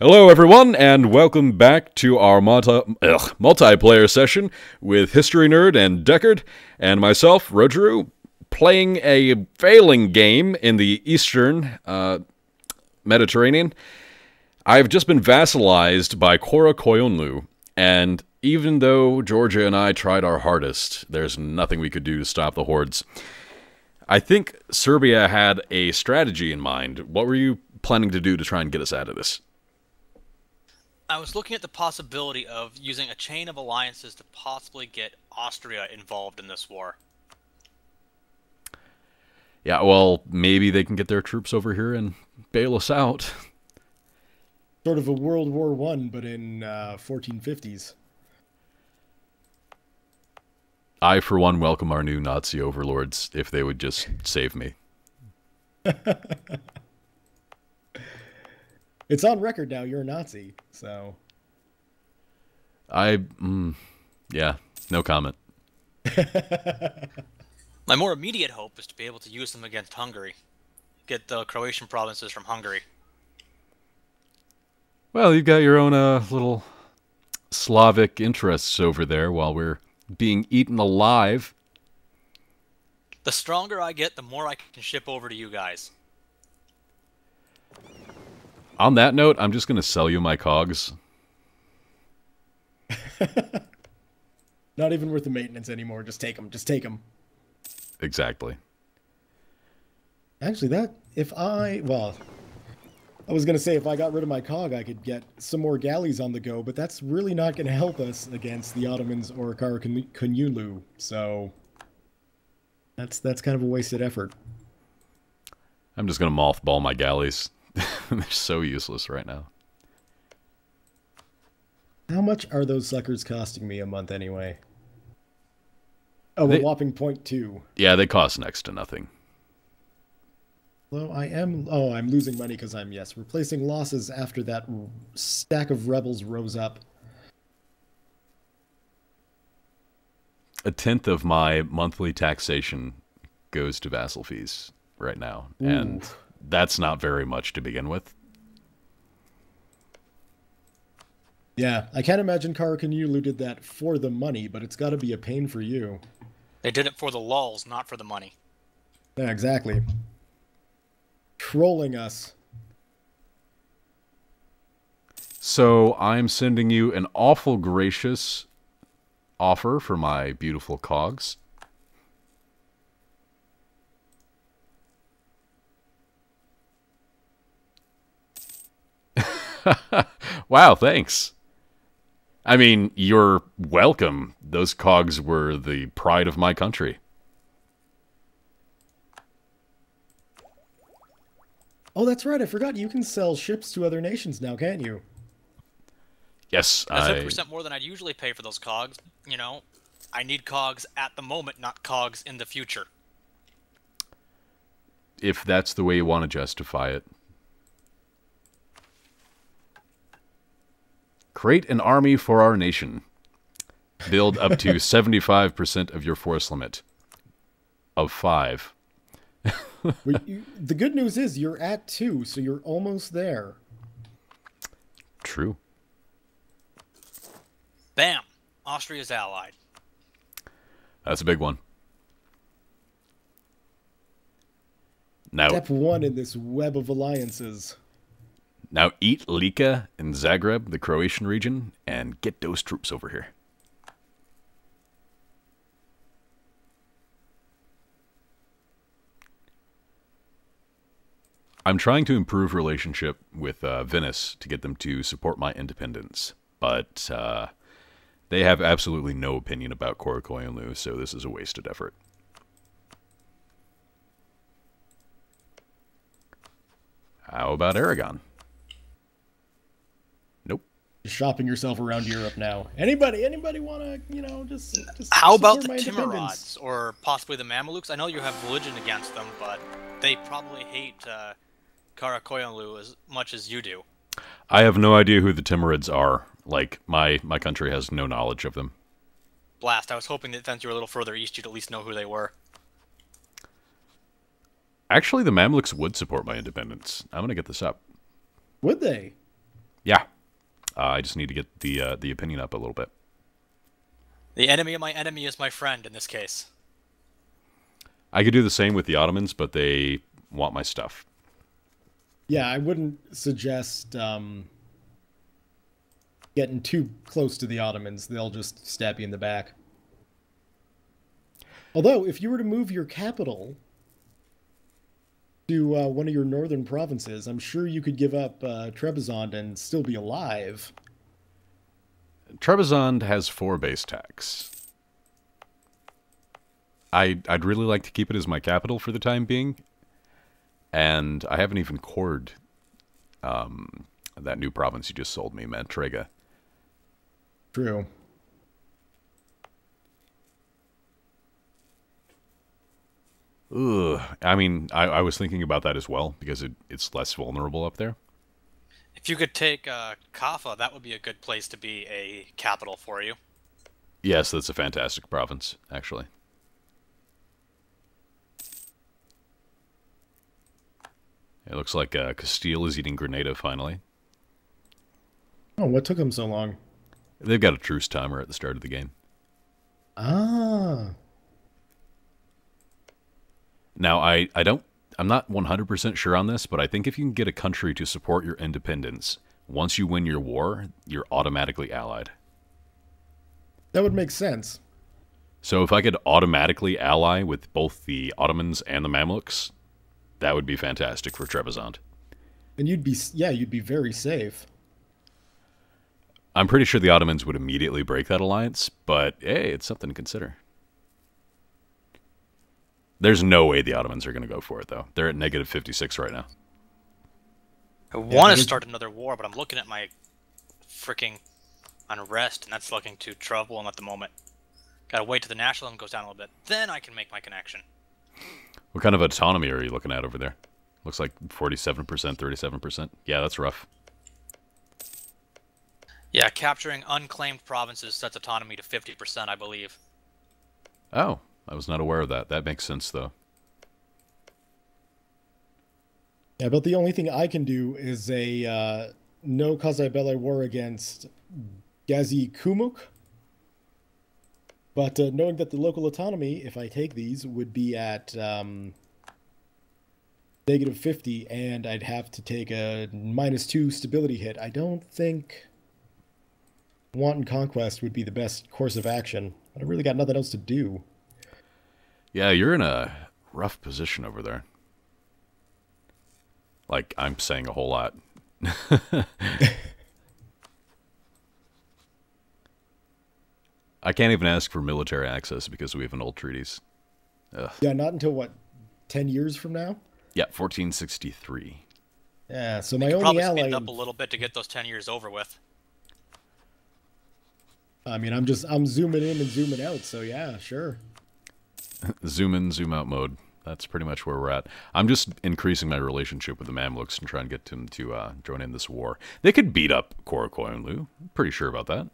Hello, everyone, and welcome back to our multiplayer session with History Nerd and Deckard, and myself, Rogeru, playing a failing game in the Eastern Mediterranean. I've just been vassalized by Kora Koyunlu, and even though Georgia and I tried our hardest, there's nothing we could do to stop the hordes. I think Serbia had a strategy in mind. What were you planning to do to try and get us out of this? I was looking at the possibility of using a chain of alliances to possibly get Austria involved in this war. Yeah, well, maybe they can get their troops over here and bail us out. Sort of a World War One, but in 1450s. I, for one, welcome our new Nazi overlords if they would just save me. It's on record now, you're a Nazi, so... Yeah, no comment. My more immediate hope is to be able to use them against Hungary. Get the Croatian provinces from Hungary. Well, you've got your own little Slavic interests over there while we're being eaten alive. The stronger I get, the more I can ship over to you guys. On that note, I'm just going to sell you my cogs. Not even worth the maintenance anymore. Just take them. Just take them. Exactly. Actually, I was going to say if I got rid of my cog, I could get some more galleys on the go, but that's really not going to help us against the Ottomans or Kara so that's kind of a wasted effort. I'm just going to mothball my galleys. They're so useless right now. How much are those suckers costing me a month anyway? Oh, a whopping 0.2. Yeah, they cost next to nothing. Well, I'm losing money because I'm, replacing losses after that stack of rebels rose up. A tenth of my monthly taxation goes to vassal fees right now. Ooh. And that's not very much to begin with. Yeah, I can't imagine Karakanyulu did that for the money, but it's got to be a pain for you. They did it for the lulz, not for the money. Yeah, exactly. Trolling us. So I'm sending you an awful gracious offer for my beautiful cogs. Wow, thanks. I mean, you're welcome. Those cogs were the pride of my country. Oh, that's right. I forgot. You can sell ships to other nations now, can't you? Yes, That's 50% more than I'd usually pay for those cogs. You know, I need cogs at the moment, not cogs in the future. If that's the way you want to justify it. Create an army for our nation. Build up to 75% of your force limit. Of 5. The good news is you're at 2, so you're almost there. True. Bam! Austria's allied. That's a big one. Now, Step 1 in this web of alliances. Now eat Lika in Zagreb, the Croatian region, and get those troops over here. I'm trying to improve relationship with Venice to get them to support my independence, but they have absolutely no opinion about Korokoyunlu, so this is a wasted effort. How about Aragon? Nope. Shopping yourself around Europe now. Anybody want to, just How about the Timurids, or possibly the Mamelukes? I know you have religion against them, but they probably hate Karakoyunlu as much as you do. I have no idea who the Timurids are. Like, my country has no knowledge of them. Blast, I was hoping that since you were a little further east, you'd at least know who they were. Actually, the Mamluks would support my independence. I'm going to get this up. Would they? Yeah. I just need to get the opinion up a little bit. The enemy of my enemy is my friend in this case. I could do the same with the Ottomans, but they want my stuff. Yeah, I wouldn't suggest getting too close to the Ottomans. They'll just stab you in the back. Although, if you were to move your capital to one of your northern provinces, I'm sure you could give up Trebizond and still be alive. Trebizond has 4 base tax. I'd really like to keep it as my capital for the time being. And I haven't even cored that new province you just sold me, Mantrega. True. Ugh. I mean, I was thinking about that as well, because it's less vulnerable up there. If you could take Kaffa, that would be a good place to be a capital for you. Yes, that's a fantastic province, actually. It looks like Castile is eating Grenada finally. Oh, what took them so long? They've got a truce timer at the start of the game. Ah. Now, I'm not 100% sure on this, but I think if you can get a country to support your independence, once you win your war, you're automatically allied. That would make sense. So if I could automatically ally with both the Ottomans and the Mamluks, that would be fantastic for Trebizond. And you'd be very safe. I'm pretty sure the Ottomans would immediately break that alliance, but hey, it's something to consider. There's no way the Ottomans are going to go for it, though. They're at negative 56 right now. I want to start another war, but I'm looking at my freaking unrest, and that's looking too trouble at the moment. Gotta wait till the nationalism goes down a little bit. Then I can make my connection. What kind of autonomy are you looking at over there? Looks like 47%, 37%. Yeah, that's rough. Yeah, capturing unclaimed provinces sets autonomy to 50%, I believe. Oh, I was not aware of that. That makes sense, though. Yeah, but the only thing I can do is a no Kazai Belli war against Gazi Kumuk. But knowing that the local autonomy, if I take these, would be at negative 50, and I'd have to take a -2 stability hit, I don't think wanton conquest would be the best course of action. But I really got nothing else to do. Yeah, you're in a rough position over there. Like, I'm saying a whole lot. I can't even ask for military access because we have an old treaties. Ugh. Yeah, not until, what, 10 years from now? Yeah, 1463. Yeah, so They my could only probably ally... speed it up a little bit to get those 10 years over with. I mean, I'm zooming in and zooming out, so yeah, sure. Zoom in, zoom out mode. That's pretty much where we're at. I'm just increasing my relationship with the Mamluks and trying to get them to join in this war. They could beat up Karakoyunlu. I'm pretty sure about that.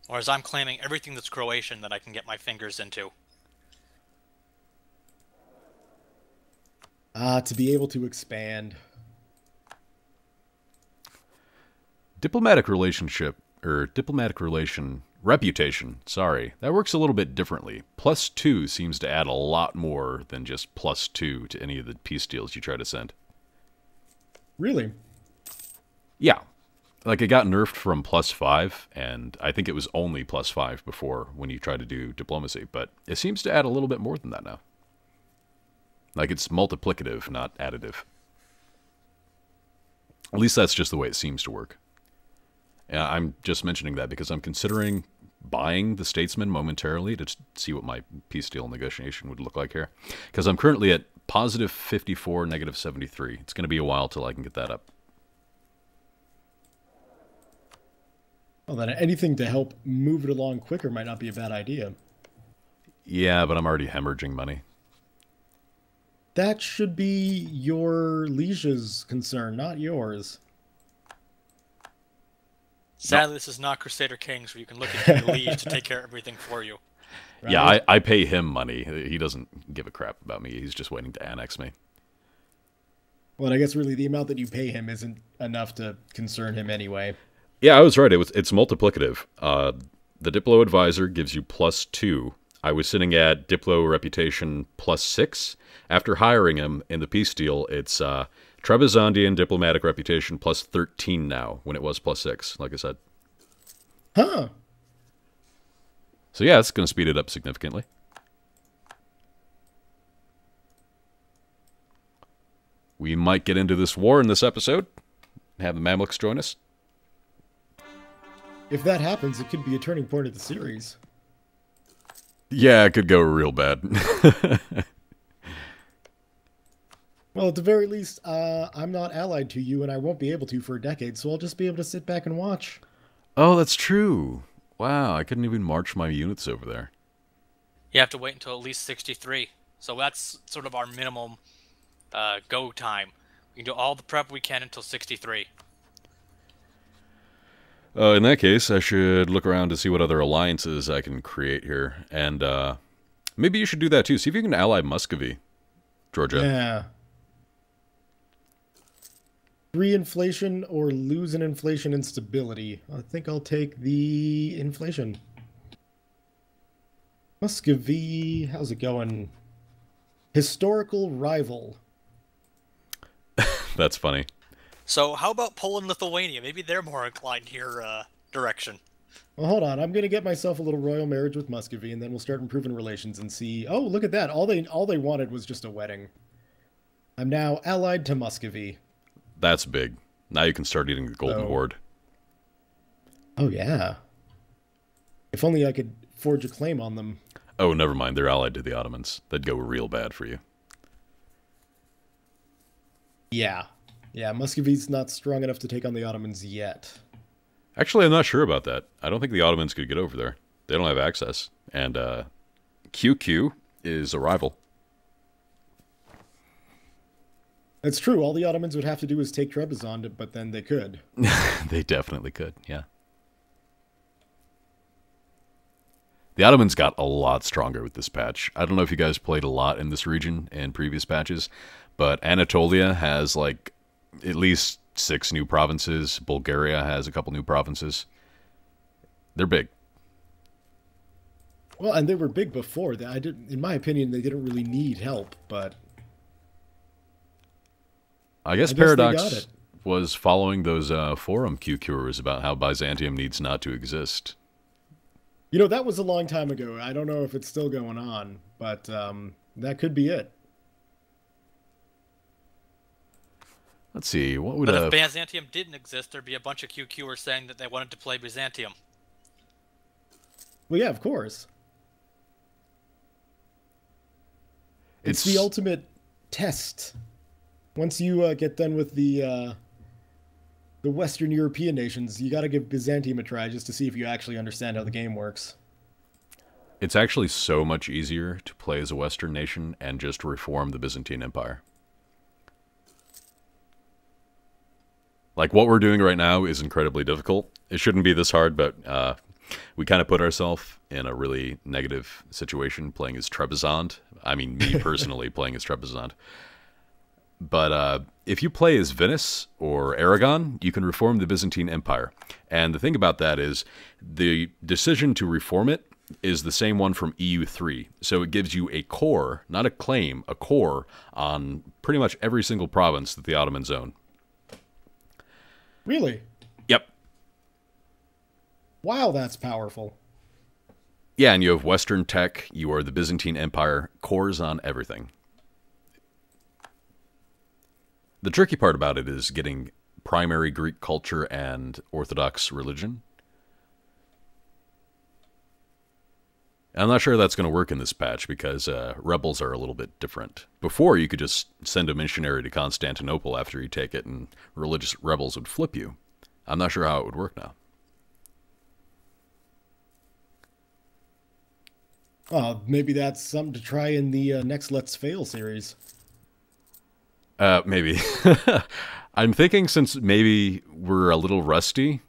Whereas I'm claiming everything that's Croatian that I can get my fingers into. To be able to expand. Diplomatic reputation, sorry. That works a little bit differently. +2 seems to add a lot more than just +2 to any of the peace deals you try to send. Really? Yeah. Like, it got nerfed from +5, and I think it was only +5 before when you try to do diplomacy, but it seems to add a little bit more than that now. Like, it's multiplicative, not additive. At least that's just the way it seems to work. I'm just mentioning that because I'm considering buying the Statesman momentarily to see what my peace deal negotiation would look like here. Because I'm currently at +54, -73. It's going to be a while till I can get that up. Well, then anything to help move it along quicker might not be a bad idea. Yeah, but I'm already hemorrhaging money. That should be your liege's concern, not yours. Sadly, this is not Crusader Kings, where you can look at your liege to take care of everything for you. Right? Yeah, I pay him money. He doesn't give a crap about me. He's just waiting to annex me. Well, I guess really the amount that you pay him isn't enough to concern him anyway. Yeah, I was right. It's multiplicative. The Diplo Advisor gives you +2. I was sitting at Diplo Reputation +6. After hiring him in the peace deal, it's Trebizondian Diplomatic Reputation +13 now, when it was +6, like I said. Huh. So yeah, it's going to speed it up significantly. We might get into this war in this episode. Have the Mamluks join us. If that happens, it could be a turning point of the series. Yeah, it could go real bad. Well, at the very least, I'm not allied to you, and I won't be able to for a decade, so I'll just be able to sit back and watch. Oh, that's true. Wow, I couldn't even march my units over there. You have to wait until at least 63. So that's sort of our minimum go time. We can do all the prep we can until 63. In that case, I should look around to see what other alliances I can create here. And maybe you should do that too. See if you can ally Muscovy, Georgia. Yeah. 3 inflation or lose an inflation and stability. I think I'll take the inflation. Muscovy, how's it going? Historical rival. That's funny. So how about Poland, Lithuania? Maybe they're more inclined in your direction. Well, hold on. I'm going to get myself a little royal marriage with Muscovy, and then we'll start improving relations and see. Oh, look at that. All they wanted was just a wedding. I'm now allied to Muscovy. That's big. Now you can start eating the Golden Horde. Oh, yeah. If only I could forge a claim on them. Oh, never mind. They're allied to the Ottomans. That'd go real bad for you. Yeah. Yeah, Muscovy's not strong enough to take on the Ottomans yet. Actually, I'm not sure about that. I don't think the Ottomans could get over there. They don't have access. And QQ is a rival. That's true. All the Ottomans would have to do is take Trebizond, but then they could. They definitely could, yeah. The Ottomans got a lot stronger with this patch. I don't know if you guys played a lot in this region in previous patches, but Anatolia has like at least 6 new provinces. Bulgaria has a couple new provinces. They're big. Well, and they were big before. In my opinion, they didn't really need help, but I guess Paradox was following those forum QQers about how Byzantium needs not to exist. You know, that was a long time ago. I don't know if it's still going on, but that could be it. Let's see, what would... But if Byzantium didn't exist, there'd be a bunch of QQers saying that they wanted to play Byzantium. Well, yeah, of course. It's the ultimate test. Once you get done with the Western European nations, you got to give Byzantium a try just to see if you actually understand how the game works. It's actually so much easier to play as a Western nation and just reform the Byzantine Empire. Like, what we're doing right now is incredibly difficult. It shouldn't be this hard, but we kind of put ourselves in a really negative situation playing as Trebizond. I mean, me personally playing as Trebizond. But if you play as Venice or Aragon, you can reform the Byzantine Empire. And the thing about that is the decision to reform it is the same one from EU4. So it gives you a core, not a claim, a core on pretty much every single province that the Ottomans own. Really? Yep. Wow, that's powerful. Yeah, and you have Western tech, you are the Byzantine Empire, cores on everything. The tricky part about it is getting primary Greek culture and Orthodox religion. I'm not sure that's going to work in this patch because rebels are a little bit different. Before, you could just send a missionary to Constantinople after you take it and religious rebels would flip you. I'm not sure how it would work now. Maybe that's something to try in the next Let's Fail series. Maybe. I'm thinking since maybe we're a little rusty,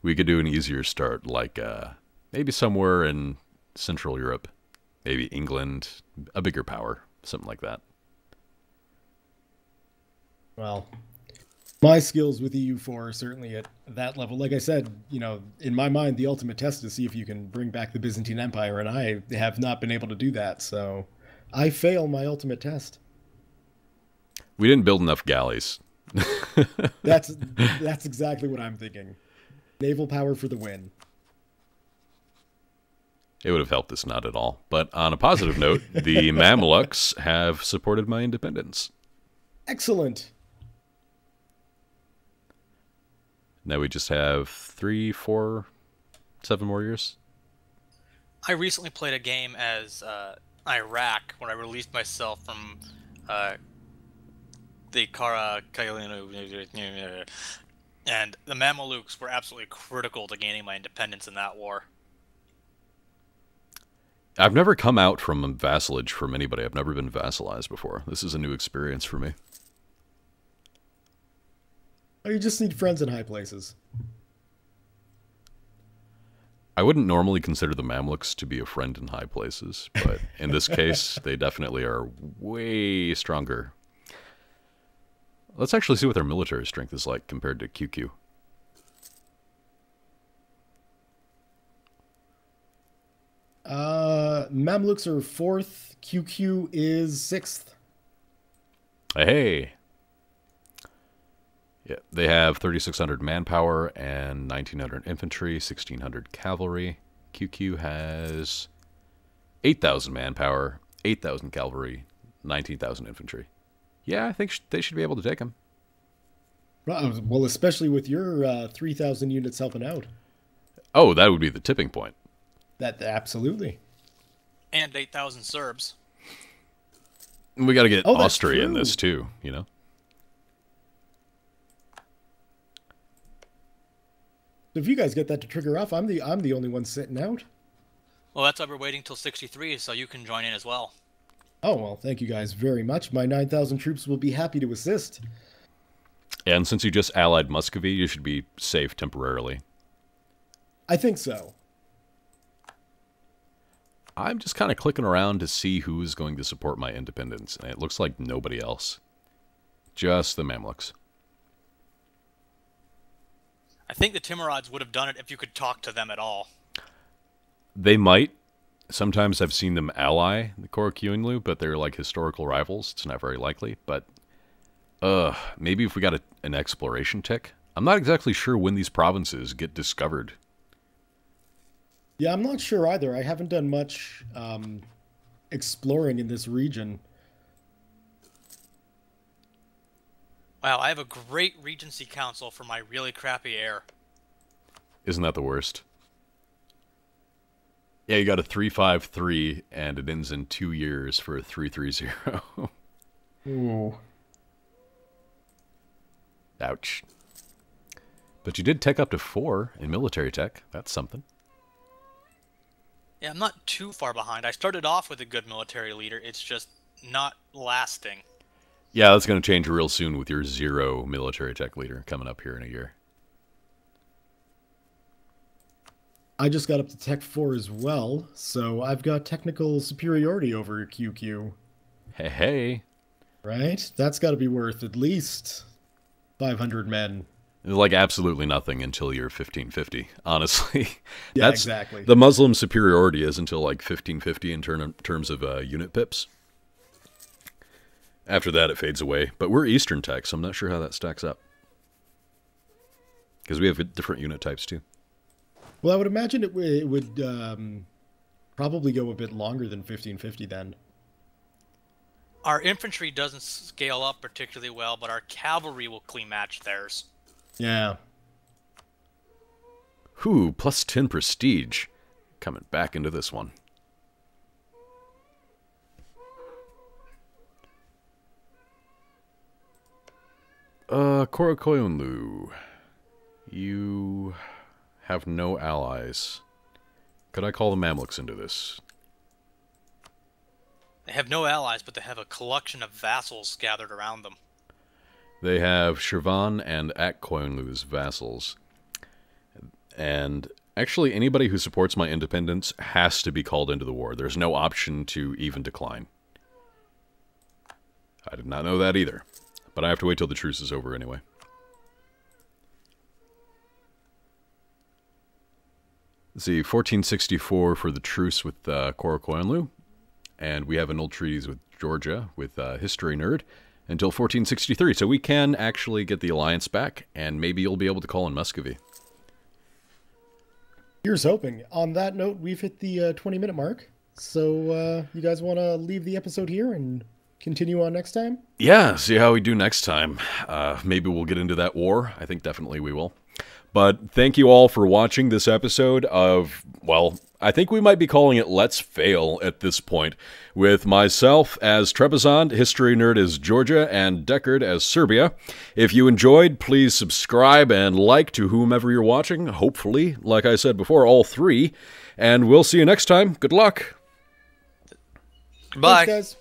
we could do an easier start, like maybe somewhere in Central Europe, maybe England, a bigger power, something like that. Well, my skills with EU4 are certainly at that level. Like I said, in my mind, the ultimate test is to see if you can bring back the Byzantine Empire, and I have not been able to do that, so I fail my ultimate test. We didn't build enough galleys. That's exactly what I'm thinking. Naval power for the win. It would have helped us not at all. But on a positive note, the Mamluks have supported my independence. Excellent. Now we just have 3, 4, 7 more years. I recently played a game as Iraq when I released myself from the Kara and the Mamelukes were absolutely critical to gaining my independence in that war. I've never come out from vassalage from anybody. I've never been vassalized before. This is a new experience for me. Oh, you just need friends in high places. I wouldn't normally consider the Mamluks to be a friend in high places, but in this case, they definitely are way stronger. Let's actually see what their military strength is like compared to QQ. Mamluks are 4th, QQ is 6th. Hey! Yeah, they have 3,600 manpower and 1,900 infantry, 1,600 cavalry. QQ has 8,000 manpower, 8,000 cavalry, 19,000 infantry. Yeah, I think they should be able to take them. Well, especially with your 3,000 units helping out. Oh, that would be the tipping point. That absolutely. And 8,000 Serbs. We got to get Austria in true. this too, you know? So if you guys get that to trigger off, I'm the only one sitting out. Well, that's why we're waiting till 63, so you can join in as well. Oh, well, thank you guys very much. My 9,000 troops will be happy to assist. And since you just allied Muscovy, you should be safe temporarily. I think so. I'm just kind of clicking around to see who is going to support my independence, and it looks like nobody else. Just the Mamluks. I think the Timurids would have done it if you could talk to them at all. They might. Sometimes I've seen them ally the Korokyunlu, but they're like historical rivals. It's not very likely, but maybe if we got an exploration tick. I'm not exactly sure when these provinces get discovered. Yeah, I'm not sure either. I haven't done much exploring in this region. Wow, I have a great Regency Council for my really crappy heir. Isn't that the worst? Yeah, you got a 353, and it ends in 2 years for a 330. Ooh. Ouch. But you did tech up to 4 in military tech. That's something. Yeah, I'm not too far behind. I started off with a good military leader. It's just not lasting. Yeah, that's going to change real soon with your 0 military tech leader coming up here in a year. I just got up to Tech 4 as well, so I've got technical superiority over QQ. Hey, hey. Right? That's got to be worth at least 500 men. It's like absolutely nothing until you're 1550, honestly. Yeah, exactly. The Muslim superiority is until like 1550 in terms of unit pips. After that, it fades away. But we're Eastern tech, so I'm not sure how that stacks up. Because we have different unit types, too. Well, I would imagine it would probably go a bit longer than 1550 then. Our infantry doesn't scale up particularly well, but our cavalry will clean match theirs. Yeah. Whew, plus 10 prestige. Coming back into this one. Korokoyunlu. You have no allies. Could I call the Mamluks into this? They have no allies, but they have a collection of vassals gathered around them. They have Shirvan and Akkoyunlu's vassals. And actually, anybody who supports my independence has to be called into the war. There's no option to even decline. I did not know that either. But I have to wait till the truce is over anyway. Let's see, 1464 for the truce with Korokoyanlu. And we have an old treaties with Georgia, with History Nerd, until 1463. So we can actually get the alliance back, and maybe you'll be able to call in Muscovy. Here's hoping. On that note, we've hit the 20-minute mark. So you guys want to leave the episode here and continue on next time? Yeah, see how we do next time. Maybe we'll get into that war. I think definitely we will. But thank you all for watching this episode of, well, I think we might be calling it Let's Fail at this point, with myself as Trebizond, History Nerd as Georgia, and Deckard as Serbia. If you enjoyed, please subscribe and like to whomever you're watching. Hopefully, like I said before, all three. And we'll see you next time. Good luck. Goodbye. Thanks, guys.